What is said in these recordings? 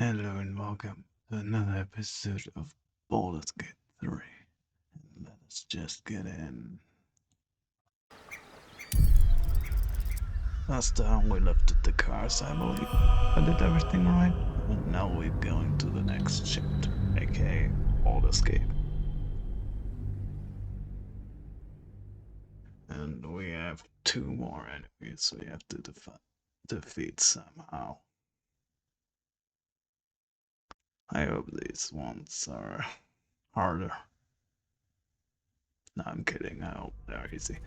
Hello and welcome to another episode of Baldur's Gate 3. And let us just get in. Last time we left at the cars, I believe. I did everything right. And now we're going to the next chapter, aka Baldur's Gate. And we have two more enemies we have to defeat somehow. I hope these ones are harder. No, I'm kidding. I hope they're easy.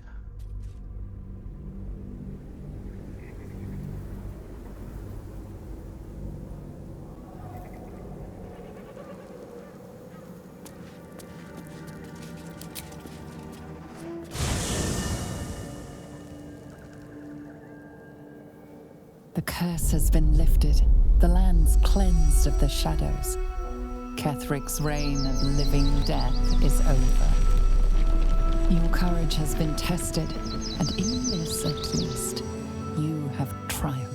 The curse has been lifted, the land's cleansed of the shadows. Kethric's reign of living death is over. Your courage has been tested, and in this at least, you have triumphed.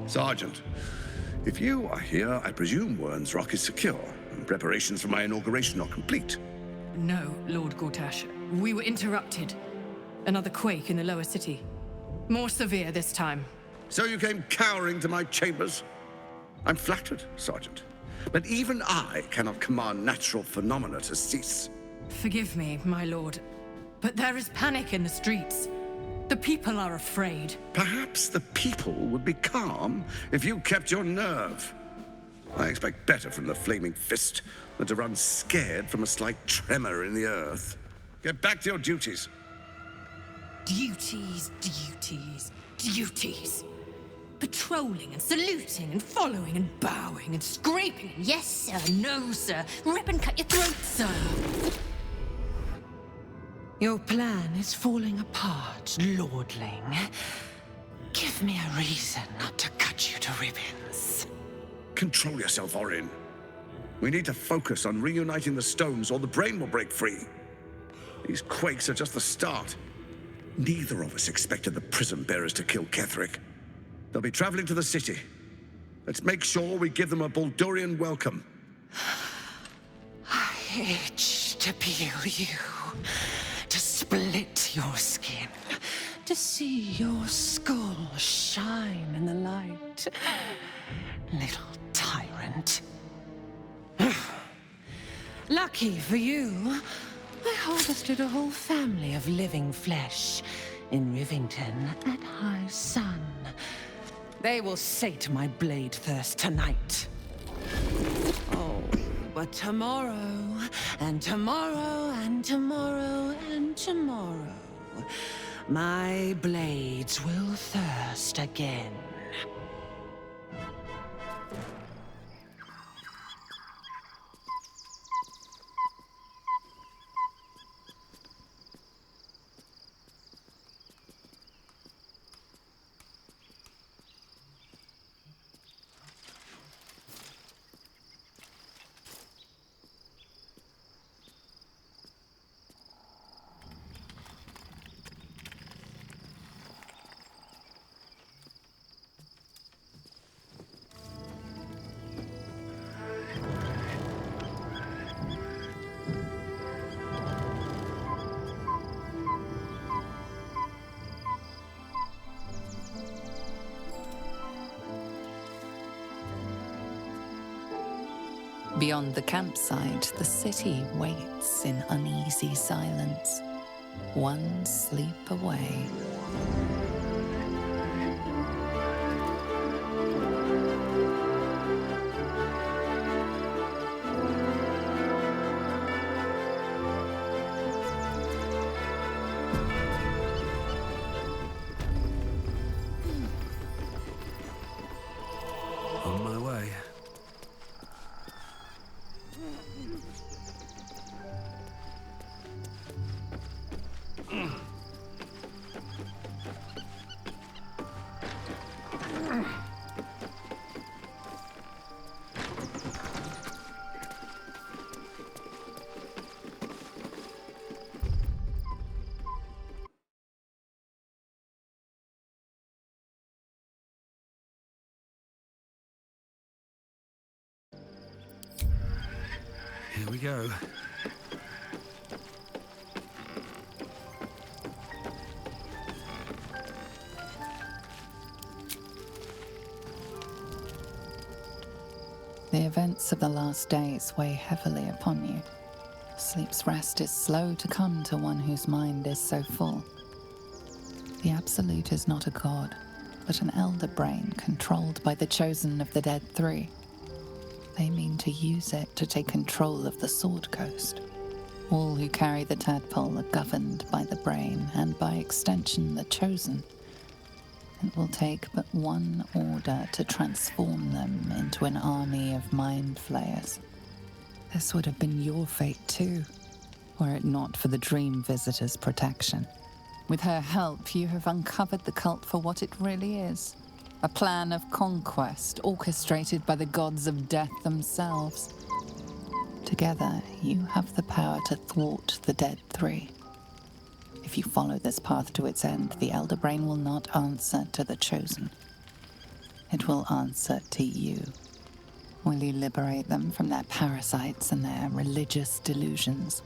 Sergeant, if you are here, I presume Wern's Rock is secure, and preparations for my inauguration are complete. No, Lord Gortash. We were interrupted. Another quake in the lower city. More severe this time. So you came cowering to my chambers? I'm flattered, Sergeant. But even I cannot command natural phenomena to cease. Forgive me, my lord, but there is panic in the streets. The people are afraid. Perhaps the people would be calm if you kept your nerve. I expect better from the flaming fist than to run scared from a slight tremor in the earth. Get back to your duties. Duties, duties, duties. Patrolling and saluting and following and bowing and scraping. Yes, sir. No, sir. Rip and cut your throat, sir. Your plan is falling apart, lordling. Give me a reason not to cut you to ribbons. Control yourself, Orin. We need to focus on reuniting the stones or the brain will break free. These quakes are just the start. Neither of us expected the prison bearers to kill Ketheric. They'll be traveling to the city. Let's make sure we give them a Baldurian welcome. I itch to peel you, to split your skin, to see your skull shine in the light. Little tyrant. Lucky for you, I harvested a whole family of living flesh in Rivington at high sun. They will sate my blade thirst tonight. Oh, but tomorrow, and tomorrow, and tomorrow, and tomorrow, my blades will thirst again. Beyond the campsite, the city waits in uneasy silence, one sleep away. On my way. Here we go. The events of the last days weigh heavily upon you. Sleep's rest is slow to come to one whose mind is so full. The Absolute is not a god, but an elder brain controlled by the chosen of the Dead Three. They mean to use it to take control of the Sword Coast. All who carry the tadpole are governed by the brain, and by extension the chosen. It will take but one order to transform them into an army of mind flayers. This would have been your fate too, were it not for the Dream Visitor's protection. With her help, you have uncovered the cult for what it really is. A plan of conquest orchestrated by the gods of death themselves. Together, you have the power to thwart the Dead Three. If you follow this path to its end, the Elder Brain will not answer to the Chosen. It will answer to you. Will you liberate them from their parasites and their religious delusions?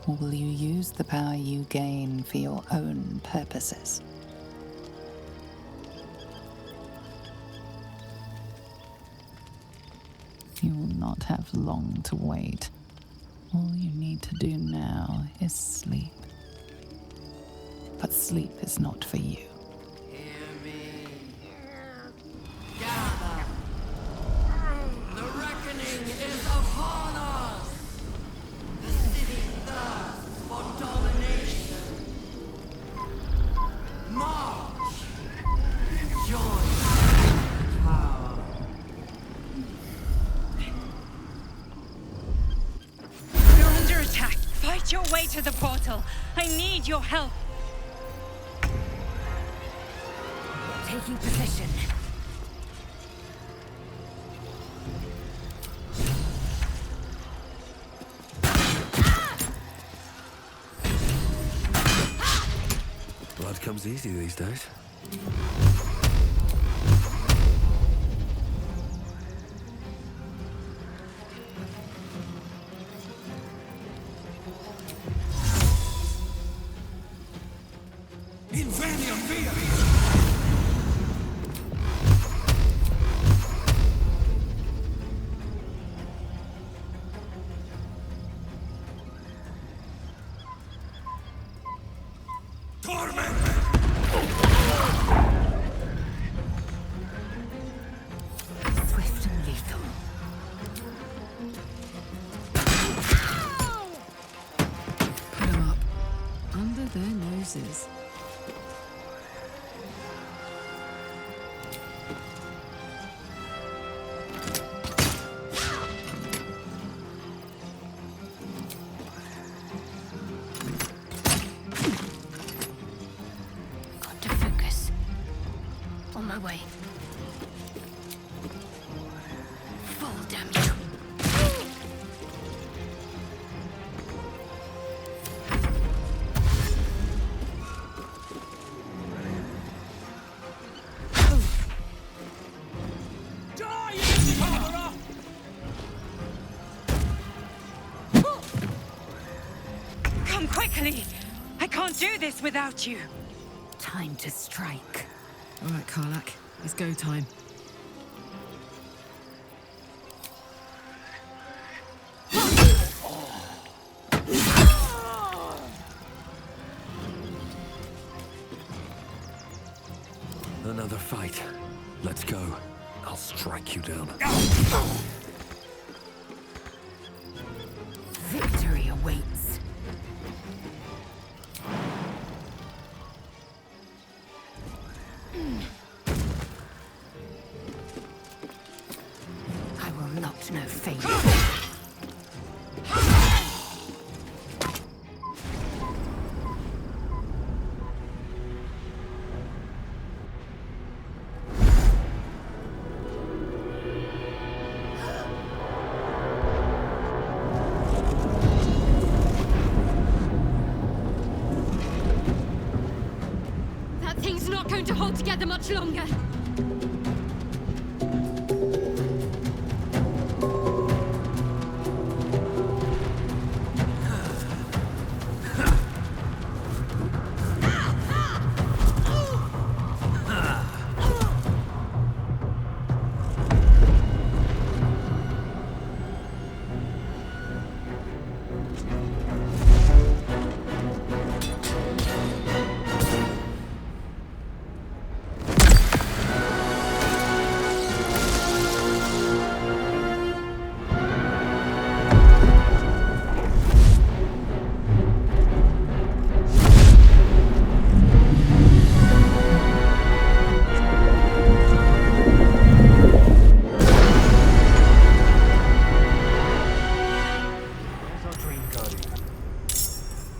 Or will you use the power you gain for your own purposes? You will not have long to wait. All you need to do now is sleep. But sleep is not for you. Hear me. Gather. The reckoning is upon us. The city thirsts for domination. March. Join power. You're under attack. Fight your way to the portal. I need your help. Taking position. Blood comes easy these days. Invenium via! Swift and lethal. Put 'em up. Under their noses. Got to focus. On my way. Fall, damn you. Come quickly. I can't do this without you. Time to strike. All right, Karlak. It's go time. Another fight. Let's go. I'll strike you down. Victory awaits. I will not know failure. That thing's not going to hold together much longer.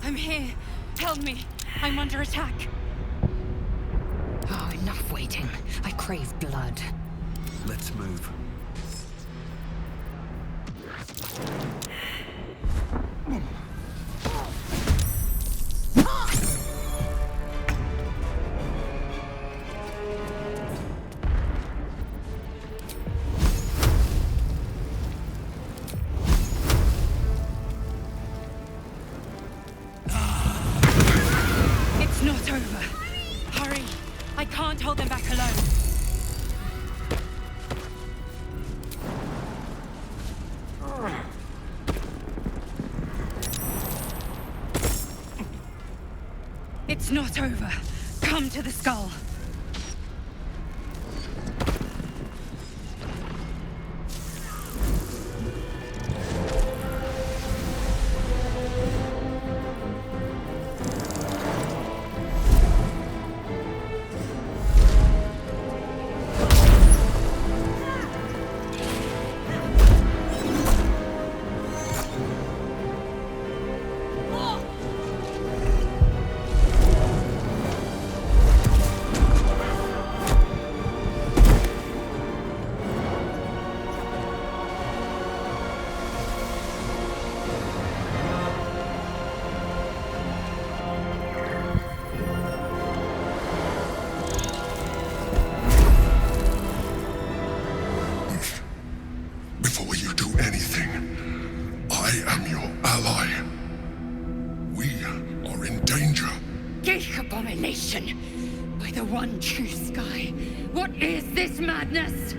I'm here. Help me. I'm under attack. Oh, enough waiting. I crave blood. Let's move. It's not over. Hurry. I can't hold them back alone. It's not over. Come to the skull. Before you do anything, I am your ally. We are in danger. Geek abomination! By the one true sky, what is this madness?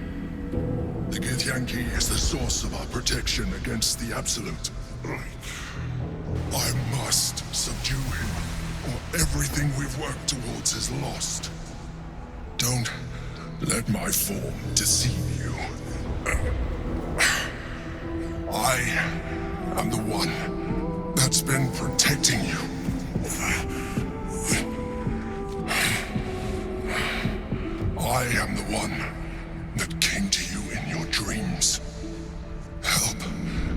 The Githyanki is the source of our protection against the Absolute. I must subdue him, or everything we've worked towards is lost. Don't let my form deceive you. I am the one that's been protecting you. I am the one that came to you in your dreams. Help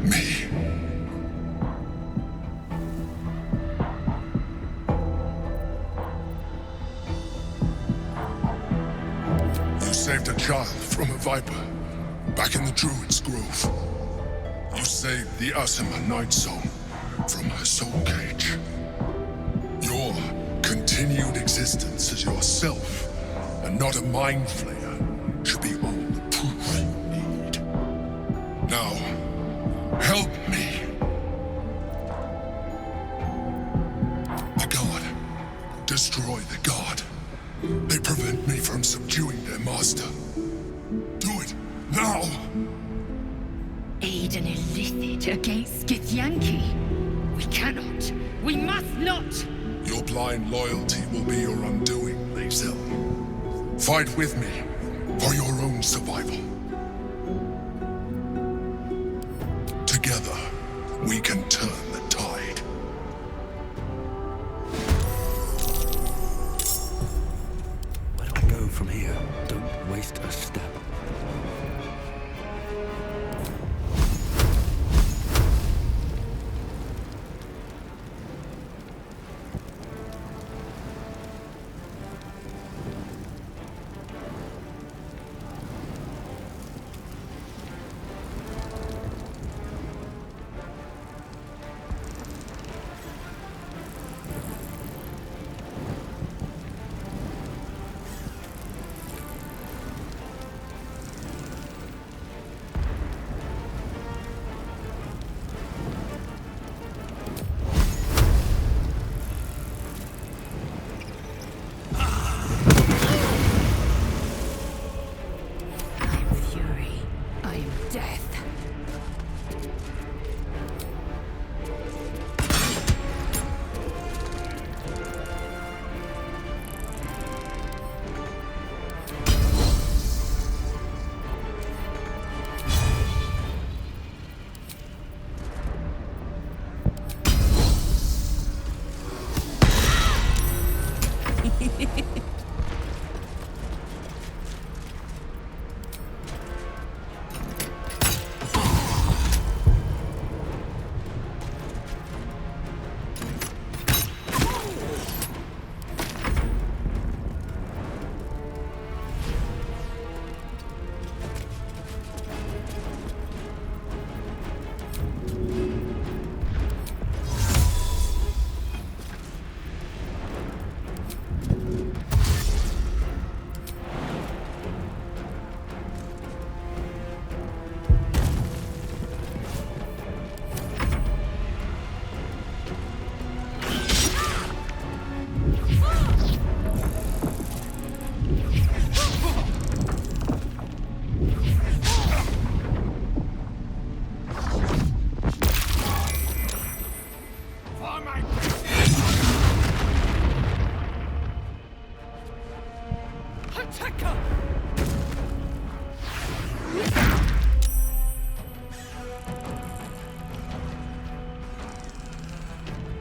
me. You saved a child from a viper back in the Druid's Grove. You saved the Asima Night Song from her soul cage. Your continued existence as yourself and not a mind flayer should be all the proof you need. Now, help me. The God. Destroy the God. They prevent me from subduing their master. Do it now! Aid an illicit against Githyanki. We cannot. We must not. Your blind loyalty will be your undoing, Lae'zel. Fight with me for your own survival. Together, we can turn the tide. Where do I go from here? Don't waste a step.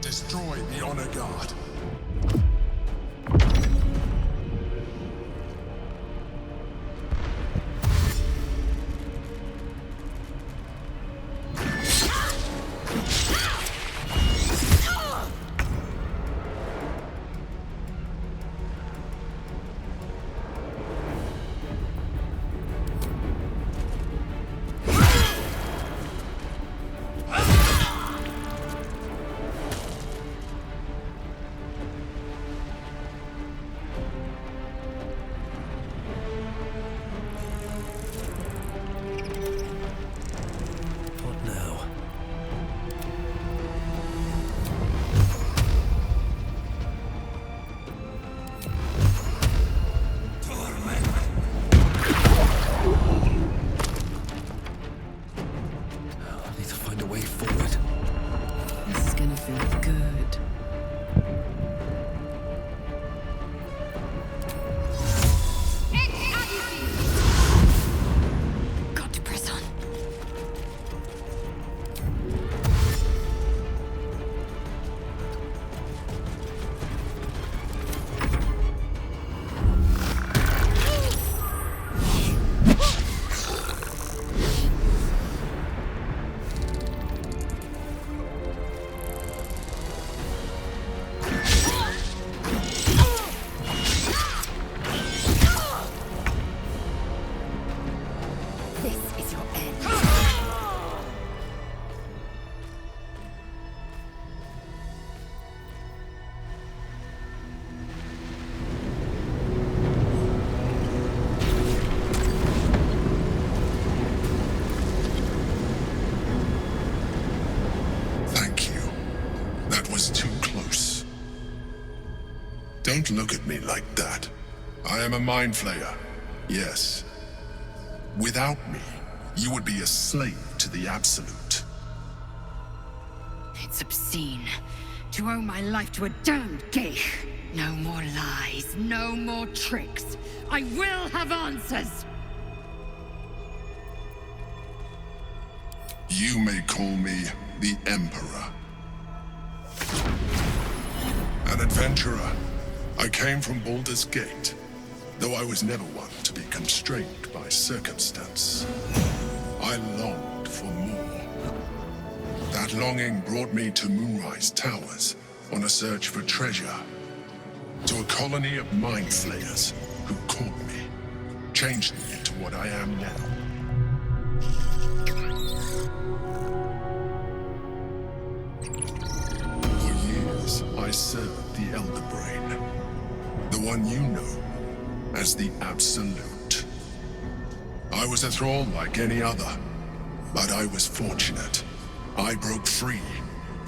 Destroy the Honor Guard. What now? I need to find a way forward. This is gonna feel good. Got to press on. This is your end. Thank you. That was too close. Don't look at me like that. I am a mind flayer. Yes. Without me, you would be a slave to the Absolute. It's obscene to owe my life to a damned geich. No more lies, no more tricks. I will have answers! You may call me the Emperor. An adventurer. I came from Baldur's Gate, though I was never one to be constrained by circumstance. I longed for more. That longing brought me to Moonrise Towers on a search for treasure. To a colony of mind flayers who caught me, changed me into what I am now. For years, I served the Elder Brain, the one you know as the Absolute. I was a thrall like any other, but I was fortunate. I broke free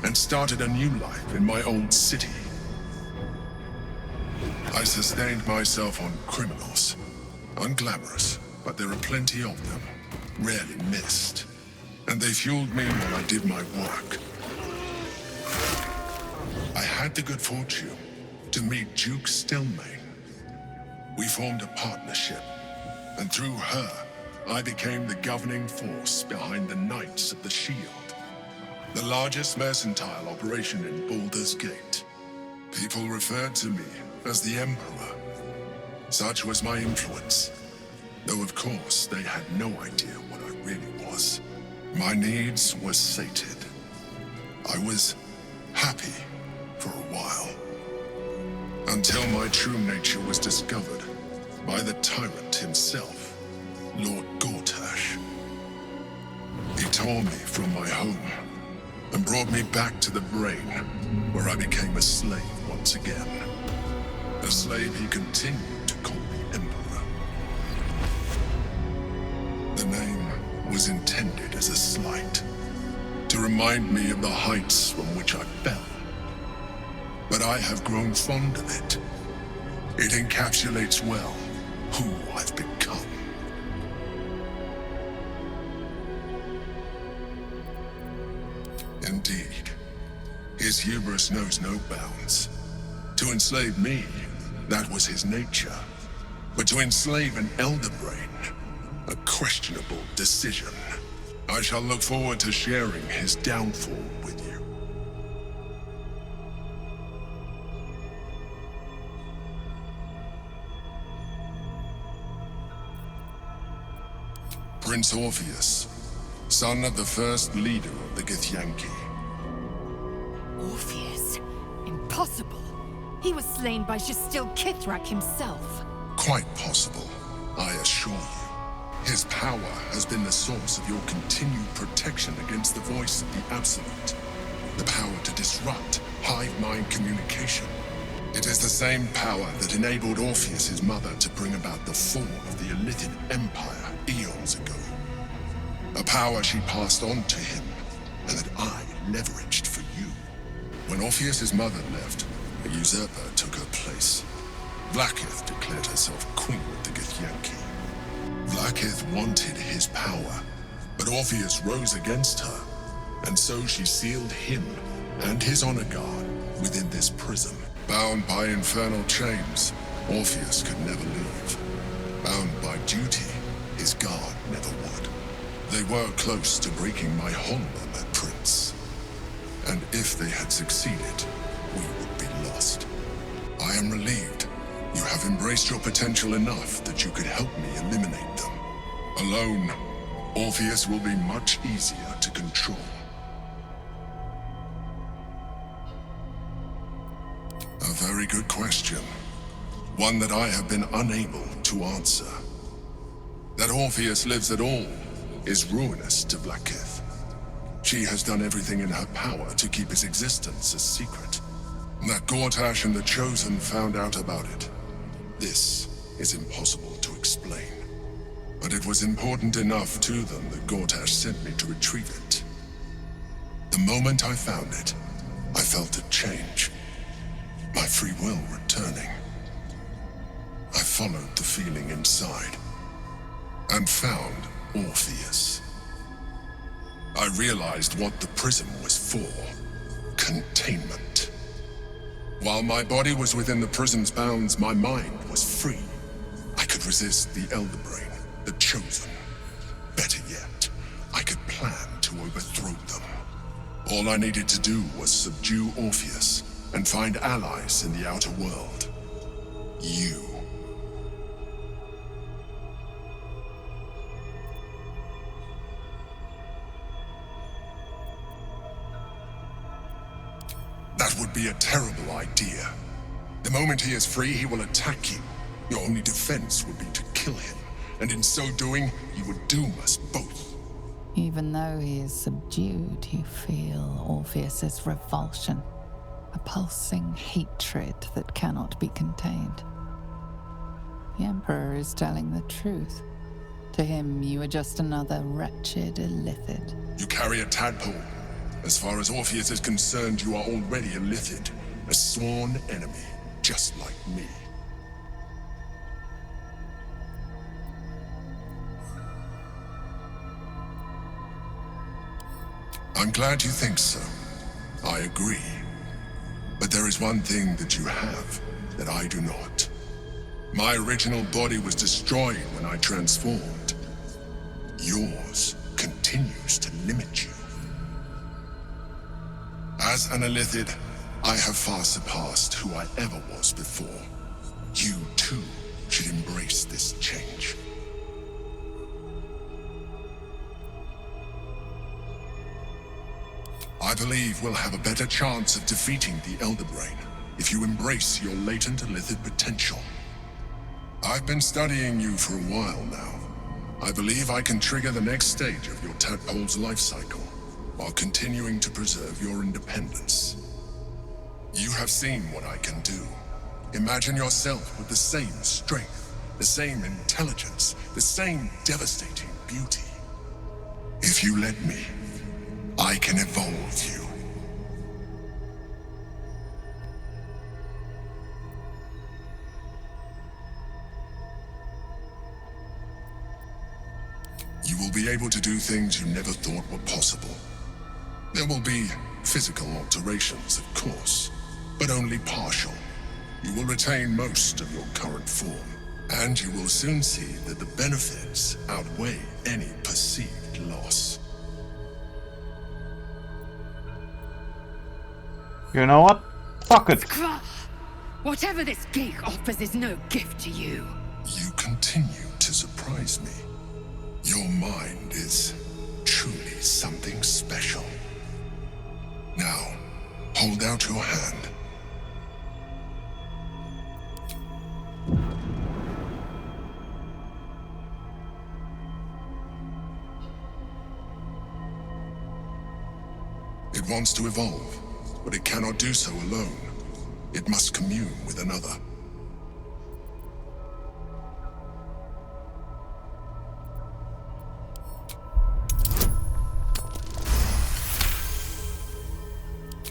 and started a new life in my old city. I sustained myself on criminals. Unglamorous, but there are plenty of them, rarely missed. And they fueled me while I did my work. I had the good fortune to meet Duke Stelmane. We formed a partnership, and through her, I became the governing force behind the Knights of the Shield, the largest mercantile operation in Baldur's Gate. People referred to me as the Emperor. Such was my influence, though of course they had no idea what I really was. My needs were sated. I was happy for a while, until my true nature was discovered by the tyrant himself, Lord Gortash. He tore me from my home and brought me back to the Brain, where I became a slave once again. A slave he continued to call me Emperor. The name was intended as a slight, to remind me of the heights from which I fell. But I have grown fond of it. It encapsulates well who I've become. Indeed, his hubris knows no bounds. To enslave me, that was his nature. But to enslave an Elder Brain, a questionable decision. I shall look forward to sharing his downfall with you. Prince Orpheus, son of the first leader of the Githyanki. Orpheus? Impossible. He was slain by Justil Kithrak himself. Quite possible, I assure you. His power has been the source of your continued protection against the voice of the Absolute. The power to disrupt hive mind communication. It is the same power that enabled Orpheus's mother to bring about the fall of the Illithid Empire eons ago. A power she passed on to him, and that I leveraged for you. When Orpheus's mother left, a usurper took her place. Vlaakith declared herself queen of the Githyanki. Vlaakith wanted his power, but Orpheus rose against her, and so she sealed him and his honor guard within this prison. Bound by infernal chains, Orpheus could never leave. Bound by duty, his guard never would. They were close to breaking my hold on that prince. And if they had succeeded, we would be lost. I am relieved. You have embraced your potential enough that you could help me eliminate them. Alone, Orpheus will be much easier to control. A very good question. One that I have been unable to answer. That Orpheus lives at all is ruinous to Vlaakith. She has done everything in her power to keep his existence a secret. That Gortash and the Chosen found out about it. This is impossible to explain. But it was important enough to them that Gortash sent me to retrieve it. The moment I found it, I felt a change. My free will returning. I followed the feeling inside and found Orpheus. I realized what the prism was for. Containment. While my body was within the prison's bounds, my mind was free. I could resist the Elder Brain, the Chosen. Better yet, I could plan to overthrow them. All I needed to do was subdue Orpheus and find allies in the outer world. You. That would be a terrible idea. The moment he is free, he will attack you. Your only defense would be to kill him, and in so doing, you would doom us both. Even though he is subdued, you feel Orpheus's revulsion, a pulsing hatred that cannot be contained. The Emperor is telling the truth. To him, you are just another wretched illithid. You carry a tadpole. As far as Orpheus is concerned, you are already a illithid, a sworn enemy, just like me. I'm glad you think so. I agree. But there is one thing that you have that I do not. My original body was destroyed when I transformed. Yours continues to limit you. As an illithid, I have far surpassed who I ever was before. You, too, should embrace this change. I believe we'll have a better chance of defeating the Elder Brain if you embrace your latent illithid potential. I've been studying you for a while now. I believe I can trigger the next stage of your tadpole's life cycle, while continuing to preserve your independence. You have seen what I can do. Imagine yourself with the same strength, the same intelligence, the same devastating beauty. If you let me, I can evolve you. You will be able to do things you never thought were possible. There will be physical alterations, of course, but only partial. You will retain most of your current form, and you will soon see that the benefits outweigh any perceived loss. You know what? Fuck it. Whatever this gig offers is no gift to you. You continue to surprise me. Your mind is truly something special. Now, hold out your hand. It wants to evolve, but it cannot do so alone. It must commune with another.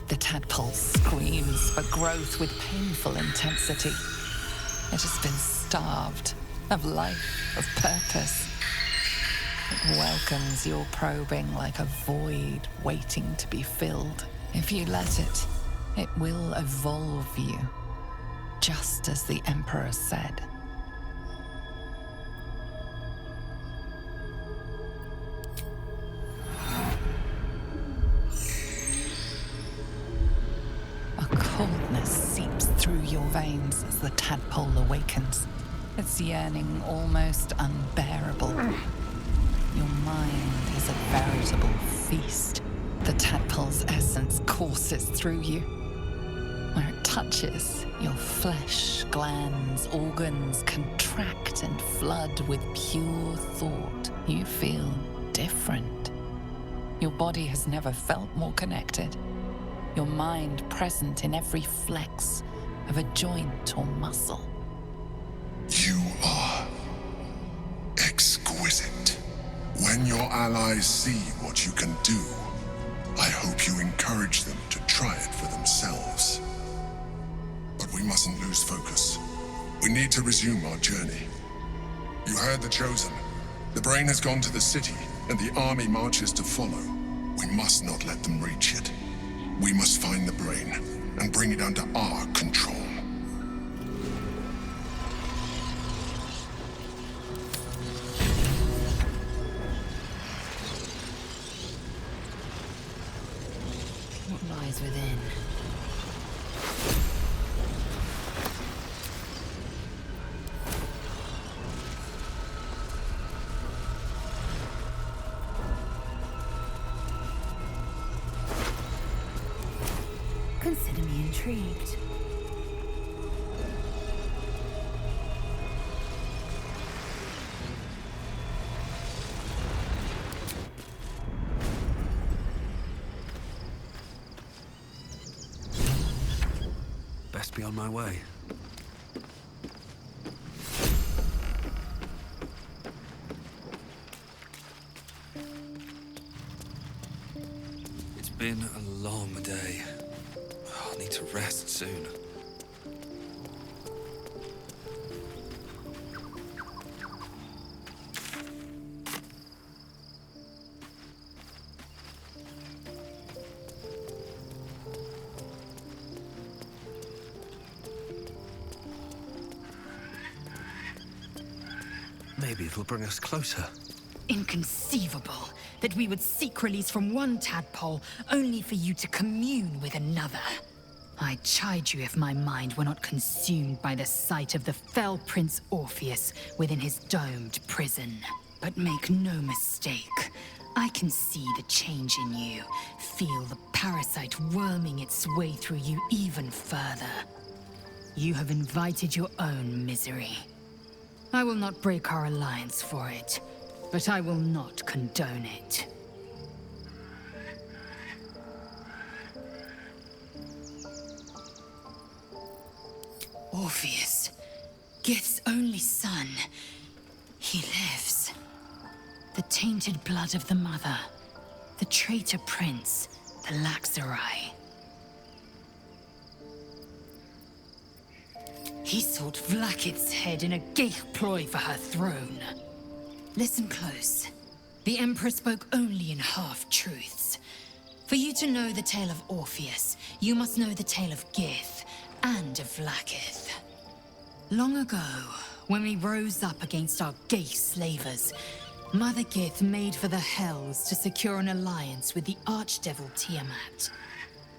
The tadpole screams for growth with painful intensity. It has been starved of life, of purpose. It welcomes your probing like a void waiting to be filled. If you let it, it will evolve you, just as the Emperor said. A coldness seeps through your veins as the tadpole awakens, its yearning almost unbearable. Your mind is a veritable feast. The tadpole's essence courses through you. Where it touches, your flesh, glands, organs contract and flood with pure thought. You feel different. Your body has never felt more connected. Your mind present in every flex of a joint or muscle. You are exquisite. When your allies see what you can do, I hope you encourage them to try it for themselves. But we mustn't lose focus. We need to resume our journey. You heard the Chosen. The Brain has gone to the city, and the army marches to follow. We must not let them reach it. We must find the Brain, and bring it under our control. What lies within? Consider me intrigued. Best be on my way. It's been a long day. I'll need to rest soon. Maybe it'll bring us closer. Inconceivable that we would seek release from one tadpole only for you to commune with another. I'd chide you if my mind were not consumed by the sight of the fell Prince Orpheus within his domed prison. But make no mistake, I can see the change in you, feel the parasite worming its way through you even further. You have invited your own misery. I will not break our alliance for it, but I will not condone it. Orpheus, Gith's only son. He lives. The tainted blood of the mother, the traitor prince, the Laxarai. He sought Vlakith's head in a Geich ploy for her throne. Listen close. The Emperor spoke only in half-truths. For you to know the tale of Orpheus, you must know the tale of Gith and of Vlakith. Long ago, when we rose up against our Geich slavers, Mother Gith made for the Hells to secure an alliance with the Archdevil Tiamat.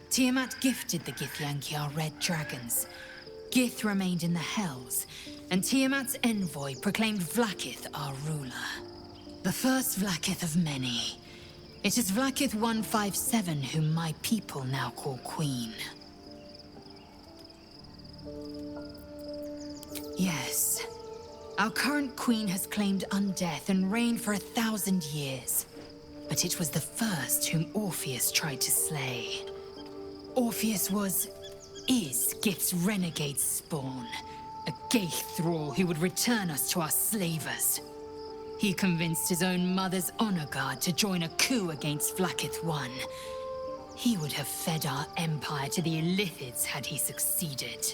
Tiamat gifted the Githyanki our red dragons. Gith remained in the Hells, and Tiamat's envoy proclaimed Vlakith our ruler. The first Vlakith of many. It is Vlakith 157 whom my people now call Queen. Yes. Our current queen has claimed undeath and reigned for 1,000 years. But it was the first whom Orpheus tried to slay. Orpheus is Gith's renegade spawn. A Geich thrall who would return us to our slavers. He convinced his own mother's honor guard to join a coup against Vlakith I. He would have fed our empire to the Illithids had he succeeded.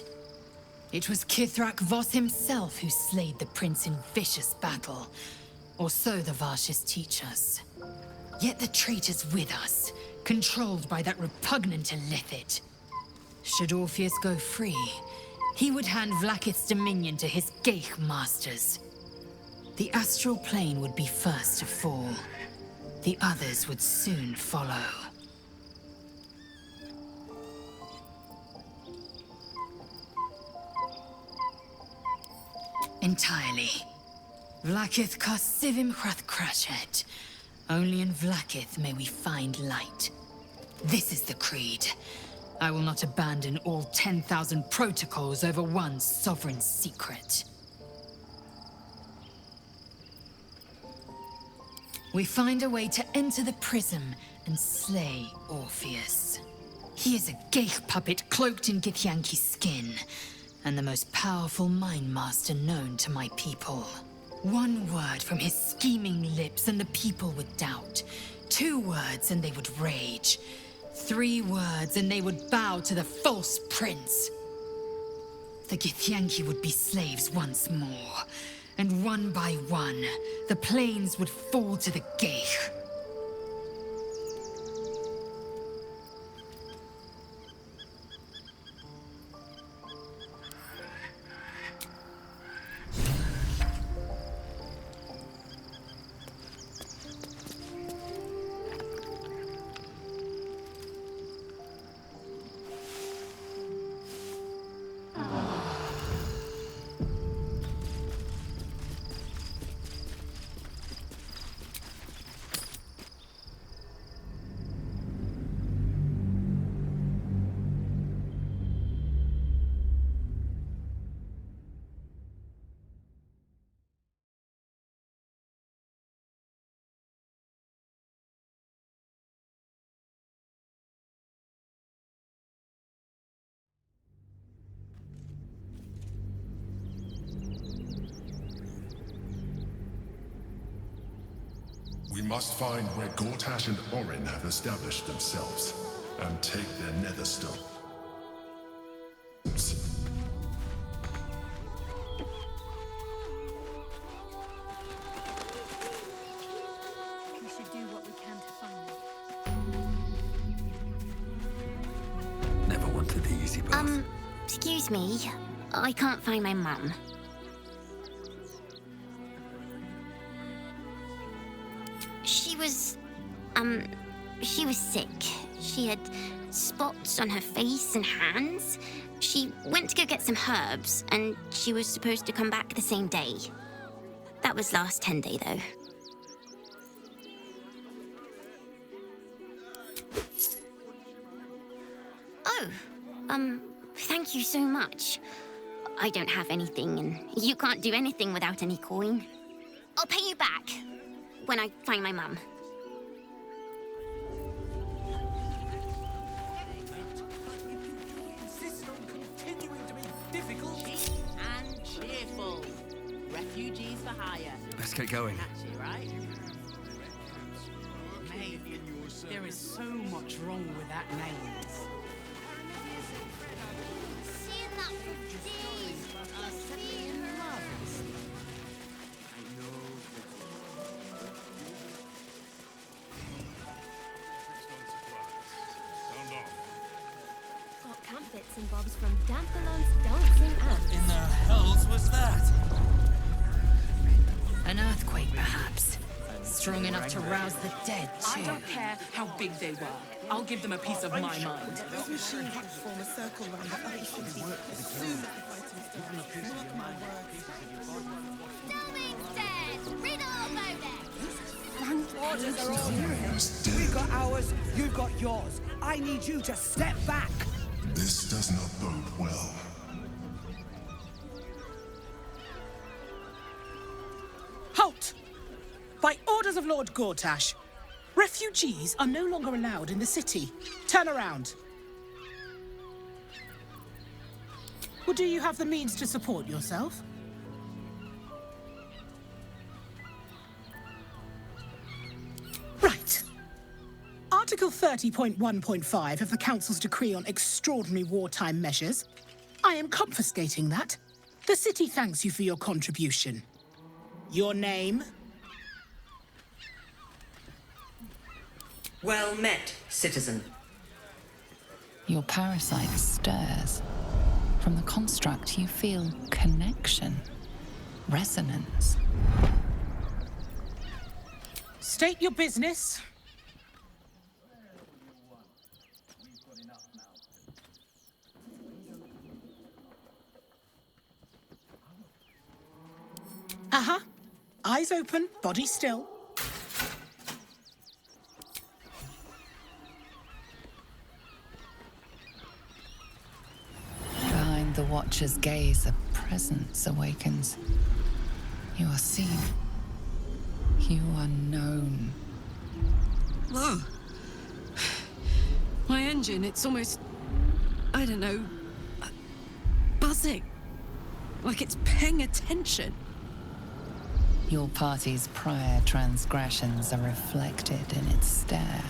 It was Kithrak Voss himself who slayed the prince in vicious battle, or so the Varshas teach us. Yet the traitor's with us, controlled by that repugnant Illithid. Should Orpheus go free, he would hand Vlakith's dominion to his Geich masters. The astral plane would be first to fall. The others would soon follow. Entirely. Vlakith Karsivim Krashet. Only in Vlakith may we find light. This is the creed. I will not abandon all 10,000 protocols over one sovereign secret. We find a way to enter the prism and slay Orpheus. He is a Geich puppet cloaked in Githyanki skin, and the most powerful mind master known to my people. One word from his scheming lips and the people would doubt. 2 words and they would rage. 3 words and they would bow to the false prince. The Githyanki would be slaves once more, and one by one, the plains would fall to the Geich. must find where Gortash and Orin have established themselves, and take their nether stone. We should do what we can to find it. Never wanted the easy path. Excuse me. I can't find my mum. She was sick. She had spots on her face and hands. She went to go get some herbs, and she was supposed to come back the same day. That was last 10 day, though. Oh, thank you so much. I don't have anything, and you can't do anything without any coin. I'll pay you back when I find my mum. And cheerful. Refugees for hire. Let's get going. Catchy, right? Mate, there is so much wrong with that name. Seeing that Got camp bits and bobs from Danthilon's dancing ants. In the hells was that? An earthquake, perhaps. Strong enough to rouse the dead, too. I don't care how big they were. I'll give them a piece of my mind. Those machines would form a circle around the other city. As soon as the fighting's done, mark my words. Doomingstead! Read all about it! Orders are all We've got ours, you've got yours. I need you to step back. This does not bode well. Halt! By orders of Lord Gortash, refugees are no longer allowed in the city. Turn around. Well, do you have the means to support yourself? Right. Article 30.1.5 of the Council's Decree on Extraordinary Wartime Measures. I am confiscating that. The city thanks you for your contribution. Your name? Well met, citizen. Your parasite stirs. From the construct, you feel connection, resonance. State your business. Uh-huh. Eyes open, body still. Behind the Watcher's gaze, a presence awakens. You are seen. You are known. Whoa. My engine, it's almost... I don't know... buzzing. Like it's paying attention. Your party's prior transgressions are reflected in its stare,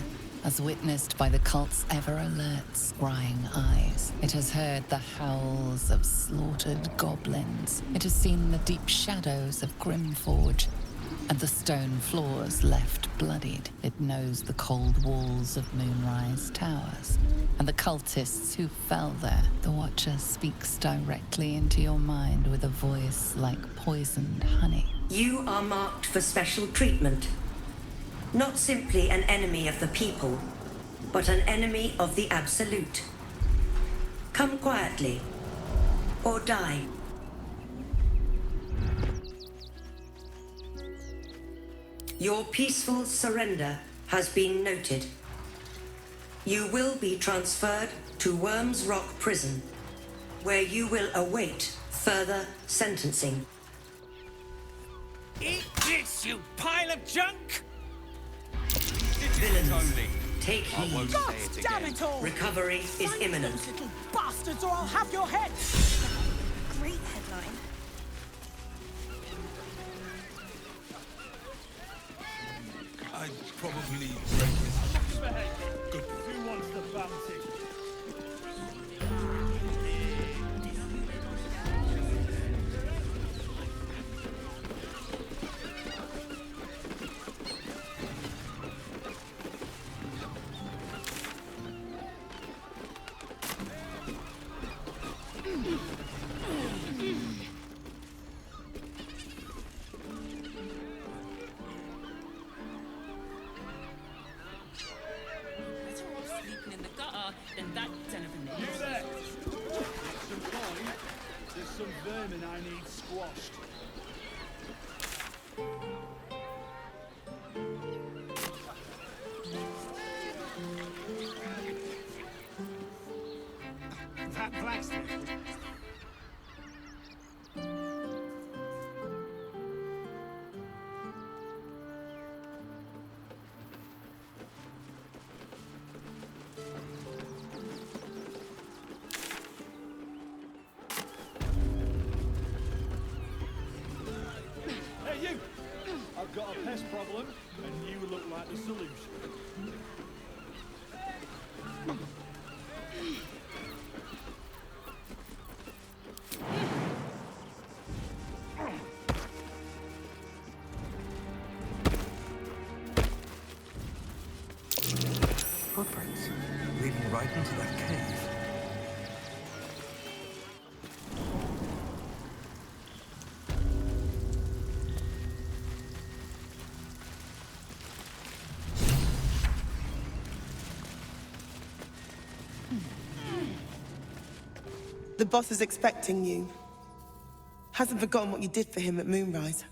as witnessed by the cult's ever-alert, scrying eyes. It has heard the howls of slaughtered goblins. It has seen the deep shadows of Grimforge, and the stone floors left bloodied. It knows the cold walls of Moonrise Towers, and the cultists who fell there. The Watcher speaks directly into your mind with a voice like poisoned honey. You are marked for special treatment. Not simply an enemy of the people, but an enemy of the Absolute. Come quietly, or die. Your peaceful surrender has been noted. You will be transferred to Worms Rock Prison, where you will await further sentencing. Eat this, you pile of junk! Villains, take heed. God damn it all! Recovery is imminent. Those little bastards, or I'll have your head! Great headline. I'd probably break this. Good. Who wants the bounty? I need squashed. That blacksmith. I've got a pest problem, and you look like the solution. Footprints leading right into that cave. The boss is expecting you. Hasn't forgotten what you did for him at Moonrise.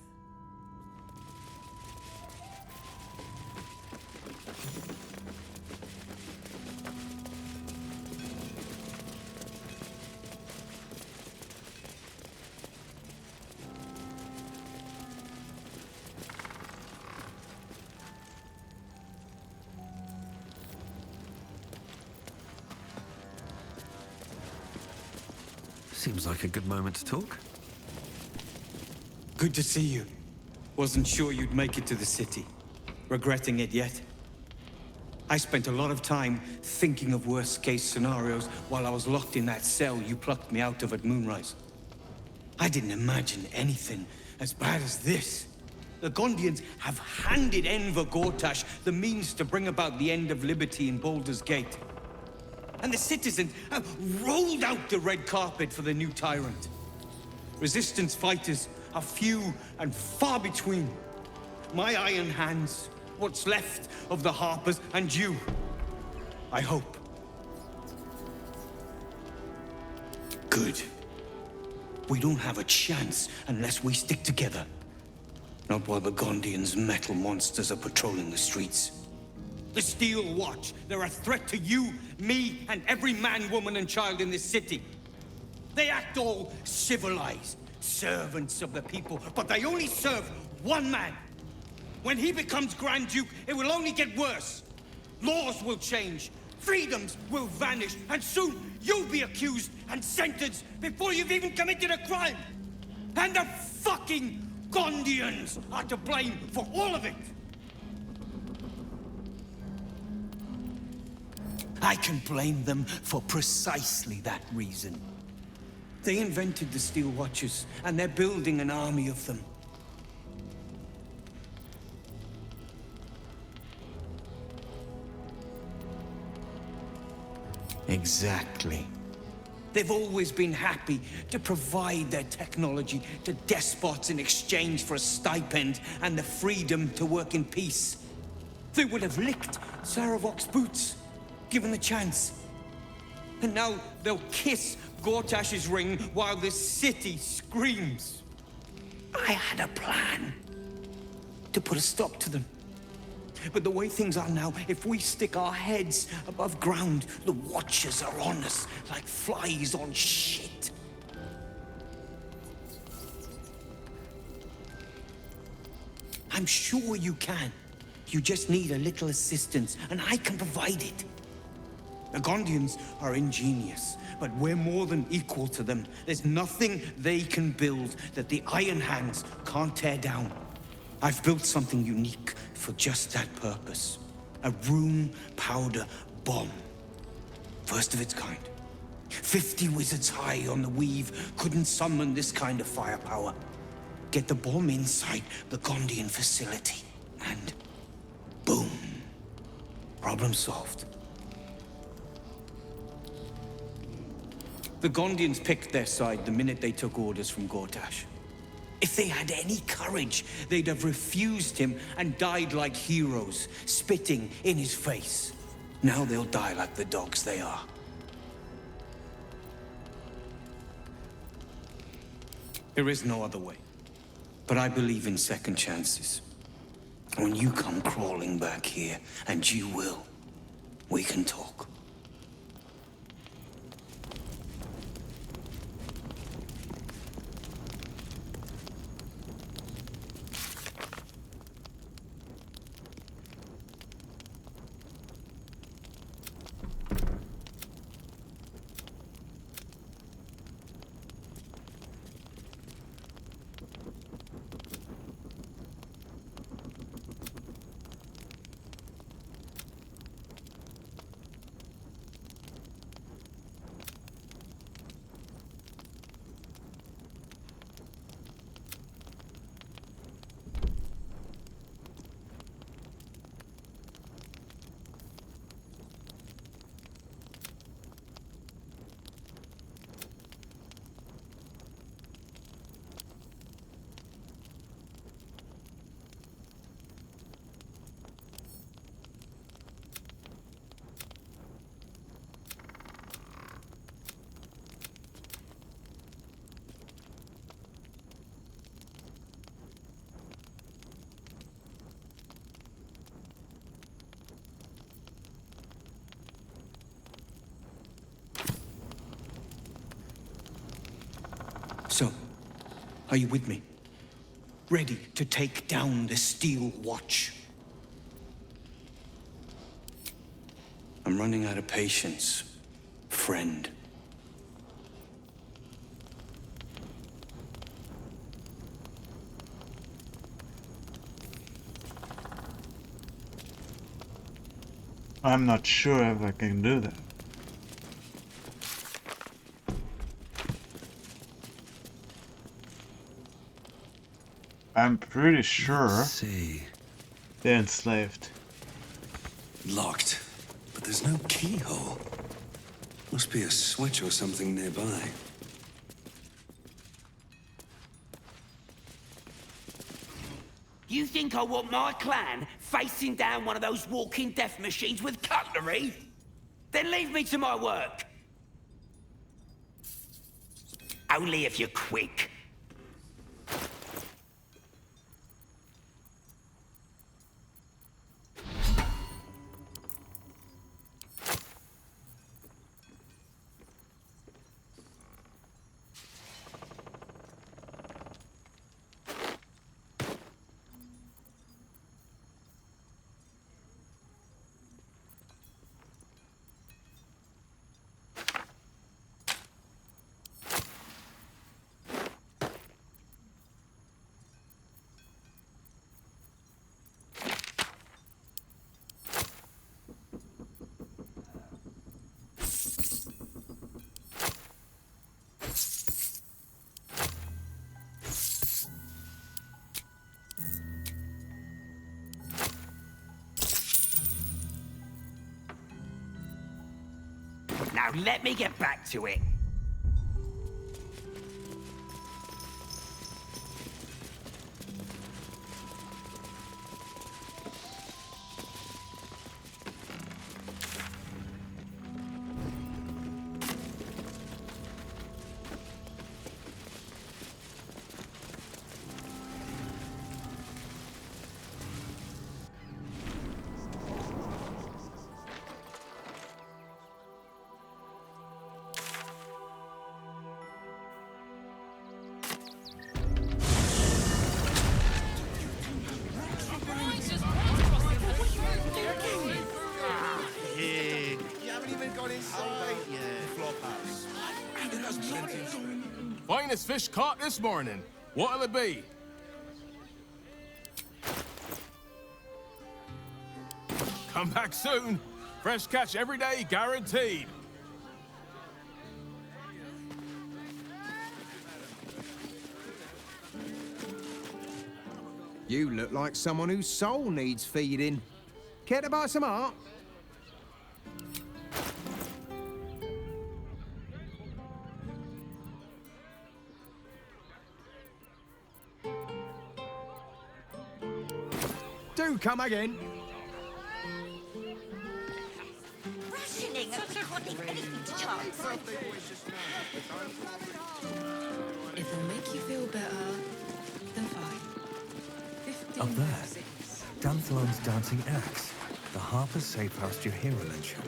Seems like a good moment to talk. Good to see you. Wasn't sure you'd make it to the city. Regretting it yet? I spent a lot of time thinking of worst-case scenarios while I was locked in that cell you plucked me out of at Moonrise. I didn't imagine anything as bad as this. The Gondians have handed Enver Gortash the means to bring about the end of liberty in Baldur's Gate. And the citizens have rolled out the red carpet for the new tyrant. Resistance fighters are few and far between. My iron hands, what's left of the Harpers, and you, I hope. Good. We don't have a chance unless we stick together. Not while the Gondians' metal monsters are patrolling the streets. The Steel Watch, they're a threat to you, me, and every man, woman, and child in this city. They act all civilized, servants of the people, but they only serve one man. When he becomes Grand Duke, it will only get worse. Laws will change, freedoms will vanish, and soon you'll be accused and sentenced before you've even committed a crime. And the fucking Gondians are to blame for all of it. I can blame them for precisely that reason. They invented the Steel Watchers, and they're building an army of them. Exactly. They've always been happy to provide their technology to despots in exchange for a stipend and the freedom to work in peace. They would have licked Saravok's boots, given the chance. And now they'll kiss Gortash's ring while this city screams. I had a plan to put a stop to them. But the way things are now, if we stick our heads above ground, the Watchers are on us like flies on shit. I'm sure you can. You just need a little assistance, and I can provide it. The Gondians are ingenious, but we're more than equal to them. There's nothing they can build that the Iron Hands can't tear down. I've built something unique for just that purpose. A room powder bomb. First of its kind. 50 wizards high on the weave couldn't summon this kind of firepower. Get the bomb inside the Gondian facility, and boom. Problem solved. The Gondians picked their side the minute they took orders from Gortash. If they had any courage, they'd have refused him and died like heroes, spitting in his face. Now they'll die like the dogs they are. There is no other way. But I believe in second chances. When you come crawling back here, and you will, we can talk. So, are you with me? Ready to take down the Steel Watch? I'm running out of patience, friend. I'm not sure if I can do that. I'm pretty sure they're enslaved. Locked, but there's no keyhole. Must be a switch or something nearby. You think I want my clan facing down one of those walking death machines with cutlery? Then leave me to my work. Only if you're quick. Now let me get back to it. Finest fish caught this morning. What'll it be? Come back soon. Fresh catch every day, guaranteed. You look like someone whose soul needs feeding. Care to buy some art? Do come again. Rationing and recording anything to chance. If it'll make you feel better, then fine. 15 Up there, roses. Danthalon's dancing axe. The Harper's safe house your hero mentioned.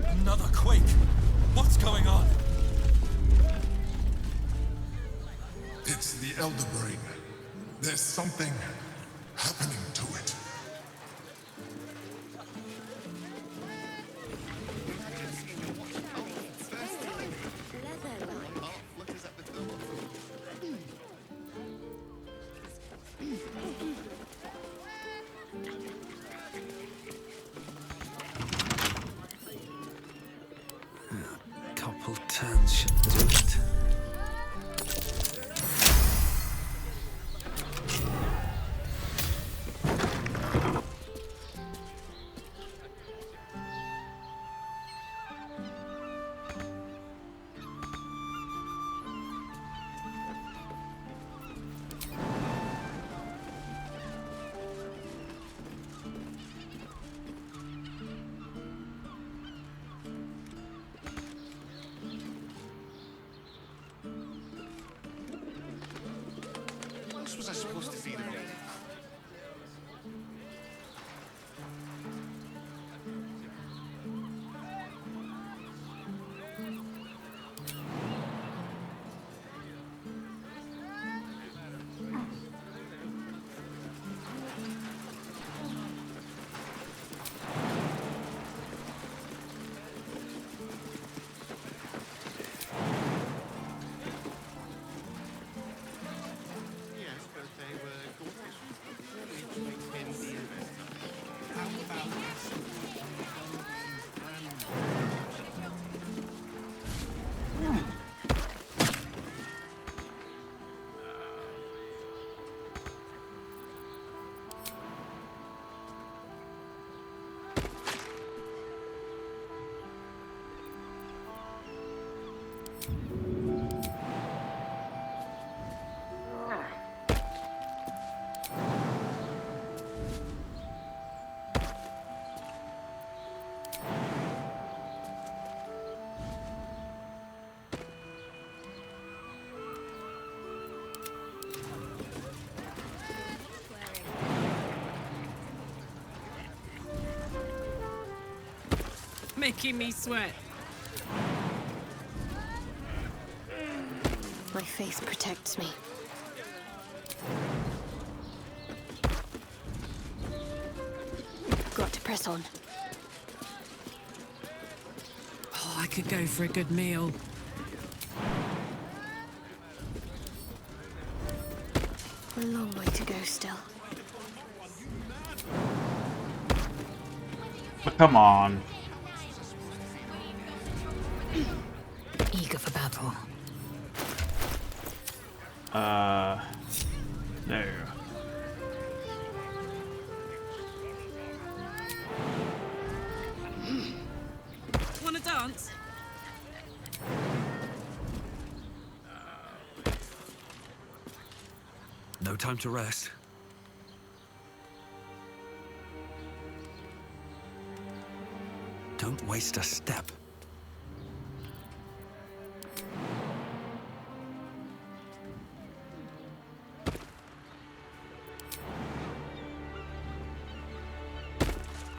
Another quake! What's going on? It's the Elder Brain. There's something happening to it. Couple turns should do it. Was I supposed to see the reading? Making me sweat. My faith protects me. Got to press on. Oh, I could go for a good meal. A long way to go still. But come on. Eager for battle. There. Wanna dance? No time to rest. Don't waste a step.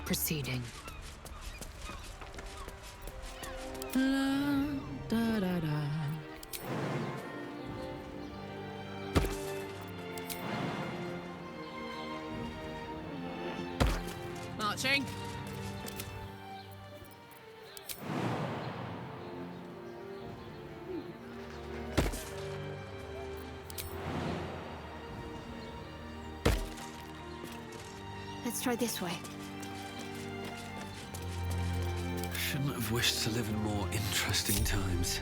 Proceeding. Da, da, da. Marching. Let's try this way. Shouldn't have wished to live in more interesting times.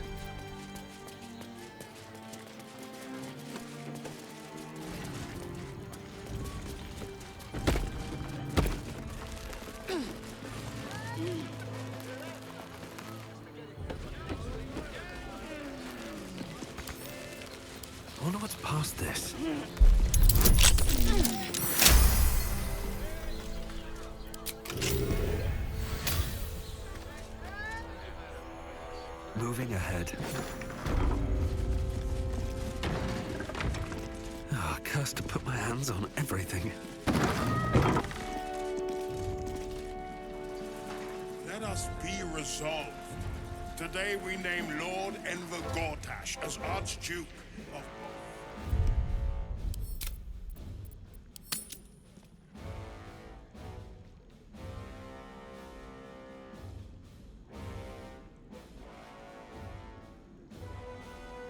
I wonder what's past this. Moving ahead. Ah, cursed to put my hands on everything. Let us be resolved. Today we name Lord Enver Gortash as Archduke of...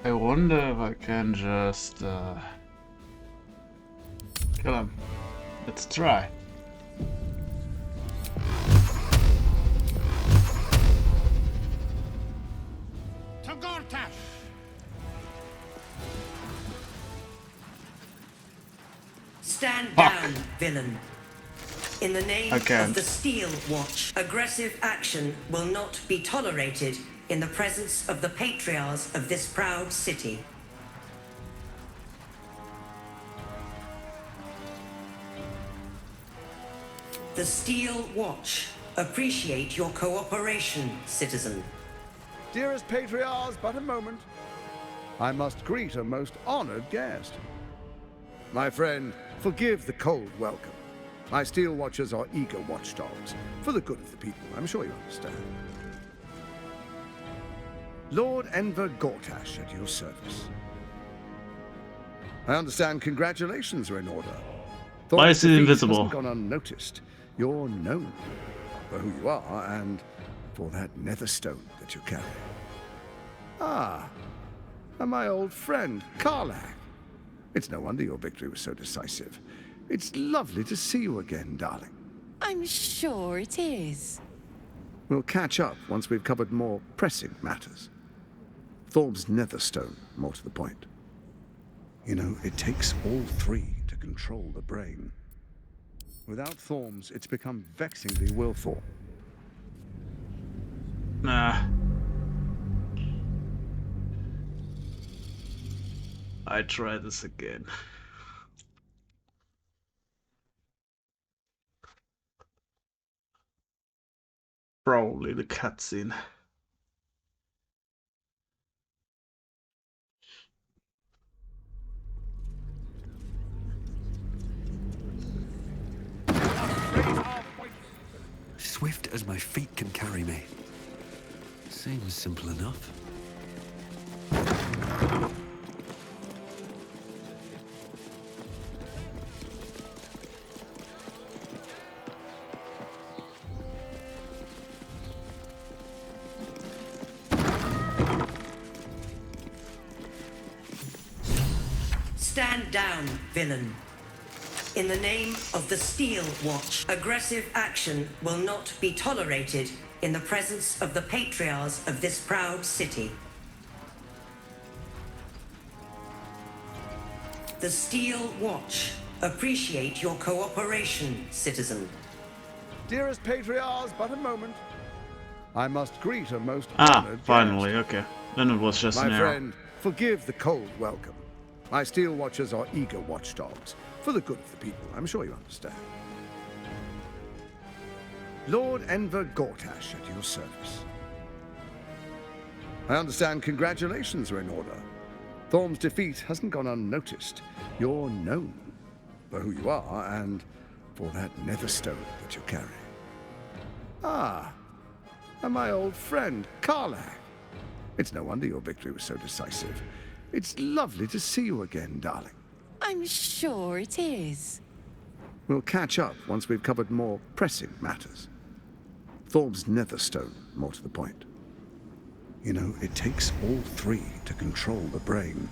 I wonder if I can just kill him. Let's try. To Gortash! Stand down, villain. In the name Okay. of the Steel Watch, aggressive action will not be tolerated in the presence of the patriarchs of this proud city. The Steel Watch appreciate your cooperation, citizen. Dearest patriarchs, but a moment. I must greet a most honored guest. My friend, forgive the cold welcome. My Steel Watchers are eager watchdogs, for the good of the people, I'm sure you understand. Lord Enver Gortash at your service. I understand congratulations are in order. Why is it defeat invisible? hasn't gone unnoticed. You're known for who you are and for that nether stone that you carry. Ah, and my old friend, Karlach. It's no wonder your victory was so decisive. It's lovely to see you again, darling. I'm sure it is. We'll catch up once we've covered more pressing matters. Thorm's Netherstone, more to the point. You know, it takes all three to control the brain. Without Thorm's, it's become vexingly willful. Nah. I try this again. Probably the cutscene. Swift as my feet can carry me. Seems simple enough. Stand down, villain. In the name of the Steel Watch, aggressive action will not be tolerated in the presence of the patriarchs of this proud city. The Steel Watch appreciate your cooperation, citizen. Dearest patriarchs, but a moment. I must greet a most Ah, honored finally, guest. okay. Then it was just My an arrow. friend, forgive the cold welcome. My Steel Watchers are eager watchdogs, for the good of the people, I'm sure you understand. Lord Enver Gortash at your service. I understand congratulations are in order. Thorm's defeat hasn't gone unnoticed. You're known for who you are and for that nether stone that you carry. Ah, and my old friend, Karlach. It's no wonder your victory was so decisive. It's lovely to see you again, darling. I'm sure it is. We'll catch up once we've covered more pressing matters. Thorm's Netherstone, more to the point. You know, it takes all three to control the brain.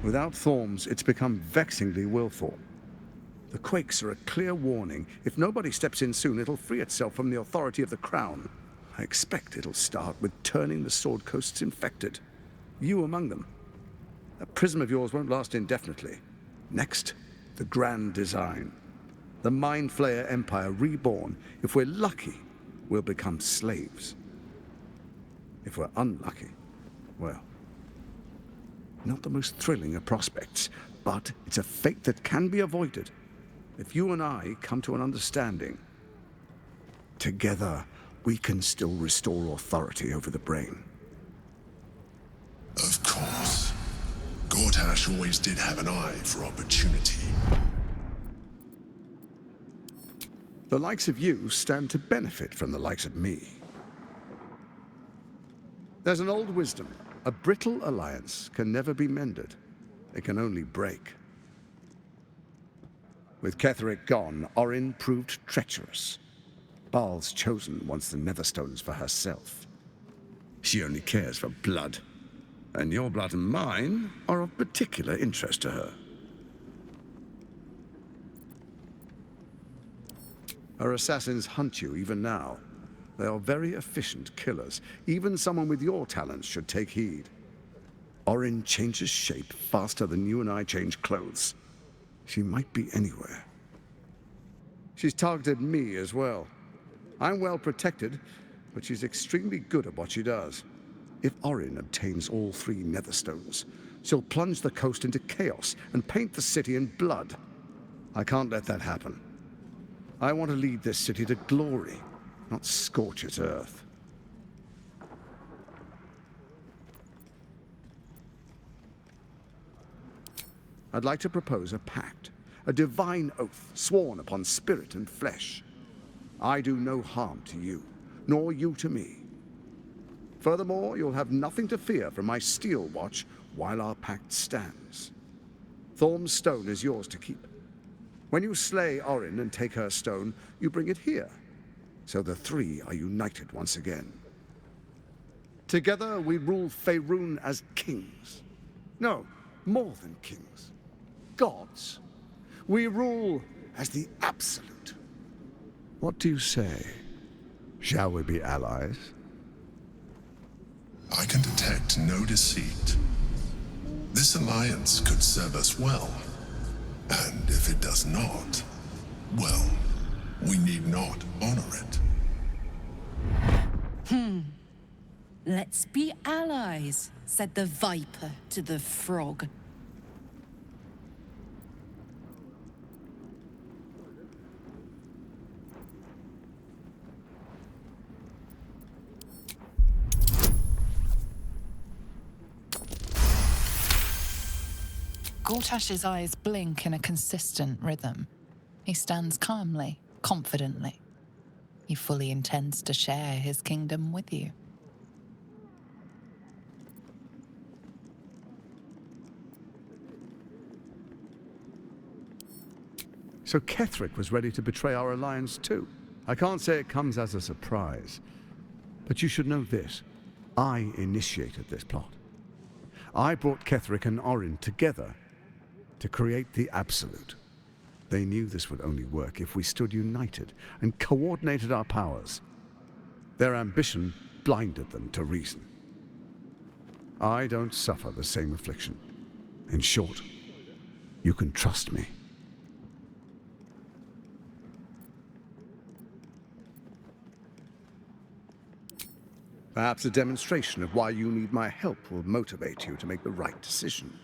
Without Thorm's, it's become vexingly willful. The quakes are a clear warning. If nobody steps in soon, it'll free itself from the authority of the Crown. I expect it'll start with turning the Sword Coasts infected. You among them. That prism of yours won't last indefinitely. Next, the grand design. The Mind Flayer Empire reborn. If we're lucky, we'll become slaves. If we're unlucky, well, not the most thrilling of prospects, but it's a fate that can be avoided. If you and I come to an understanding, together we can still restore authority over the brain. Of course. Gortash always did have an eye for opportunity. The likes of you stand to benefit from the likes of me. There's an old wisdom. A brittle alliance can never be mended. It can only break. With Ketheric gone, Orin proved treacherous. Baal's chosen wants the Netherstones for herself. She only cares for blood. And your blood and mine are of particular interest to her. Her assassins hunt you even now. They are very efficient killers. Even someone with your talents should take heed. Orin changes shape faster than you and I change clothes. She might be anywhere. She's targeted me as well. I'm well protected, but she's extremely good at what she does. If Orin obtains all 3 Netherstones, she'll plunge the coast into chaos and paint the city in blood. I can't let that happen. I want to lead this city to glory, not scorch its earth. I'd like to propose a pact, a divine oath sworn upon spirit and flesh. I do no harm to you, nor you to me. Furthermore, you'll have nothing to fear from my steel watch while our pact stands. Thorm's stone is yours to keep. When you slay Orin and take her stone, you bring it here, so the 3 are united once again. Together we rule Faerun as kings. No, more than kings. Gods. We rule as the Absolute. What do you say? Shall we be allies? I can detect no deceit. This alliance could serve us well. And if it does not, well, we need not honor it. Let's be allies, said the viper to the frog. Gortash's eyes blink in a consistent rhythm. He stands calmly, confidently. He fully intends to share his kingdom with you. So Ketheric was ready to betray our alliance too. I can't say it comes as a surprise. But you should know this. I initiated this plot. I brought Ketheric and Orin together to create the Absolute. They knew this would only work if we stood united and coordinated our powers. Their ambition blinded them to reason. I don't suffer the same affliction. In short, you can trust me. Perhaps a demonstration of why you need my help will motivate you to make the right decision.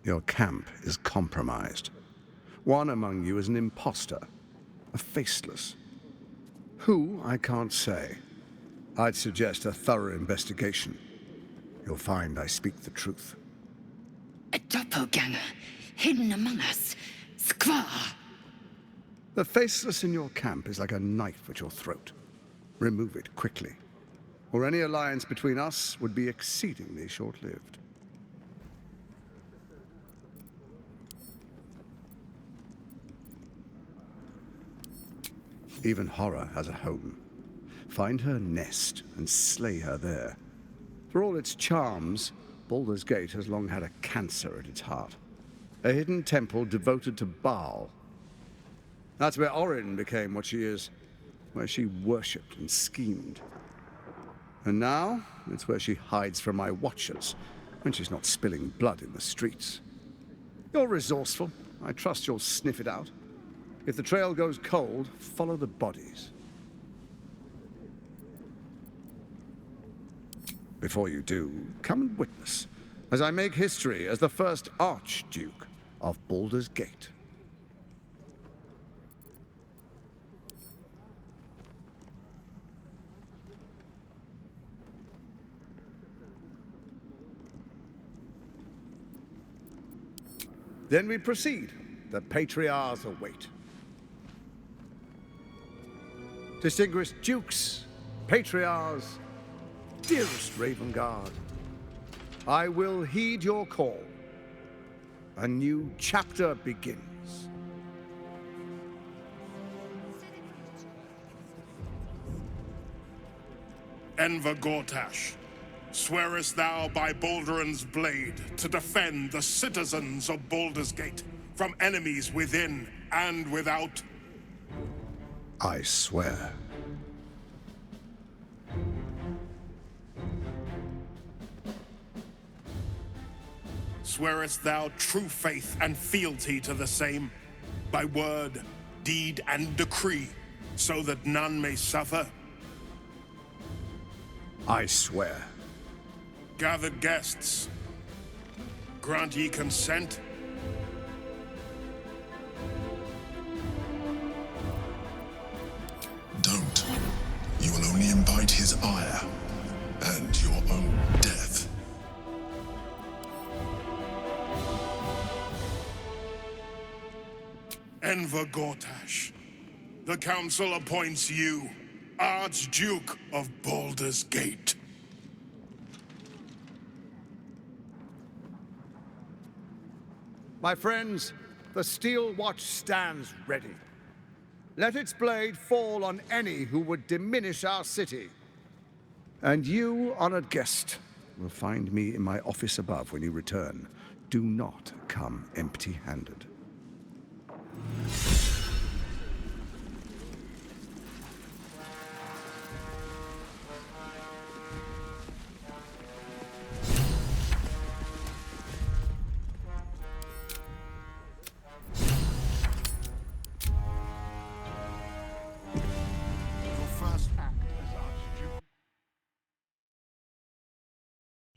Your camp is compromised. One among you is an imposter, a faceless. Who, I can't say. I'd suggest a thorough investigation. You'll find I speak the truth. A doppelganger, hidden among us. Squaw! The faceless in your camp is like a knife at your throat. Remove it quickly, or any alliance between us would be exceedingly short-lived. Even horror has a home. Find her nest and slay her there. For all its charms, Baldur's Gate has long had a cancer at its heart. A hidden temple devoted to Baal, That's where Orin became what she is, where she worshipped and schemed. And now, it's where she hides from my watchers, when she's not spilling blood in the streets. You're resourceful. I trust you'll sniff it out. If the trail goes cold, follow the bodies. Before you do, come and witness, as I make history as the first Archduke of Baldur's Gate. Then we proceed. The Patriarchs await. Distinguished Dukes, Patriarchs, dearest Ravengard, I will heed your call. A new chapter begins. Enver Gortash, swearest thou by Baldur's blade to defend the citizens of Baldur's Gate from enemies within and without? I swear. Swearest thou true faith and fealty to the same, by word, deed, and decree, so that none may suffer? I swear. Gathered guests, grant ye consent? Don't. You will only invite his ire, and your own death. Enver Gortash, the Council appoints you Archduke of Baldur's Gate. My friends, the Steel Watch stands ready. Let its blade fall on any who would diminish our city. And you, honored guest, will find me in my office above when you return. Do not come empty-handed.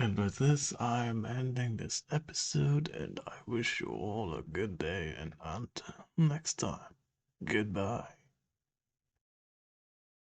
And with this, I'm ending this episode, and I wish you all a good day, and until next time, goodbye.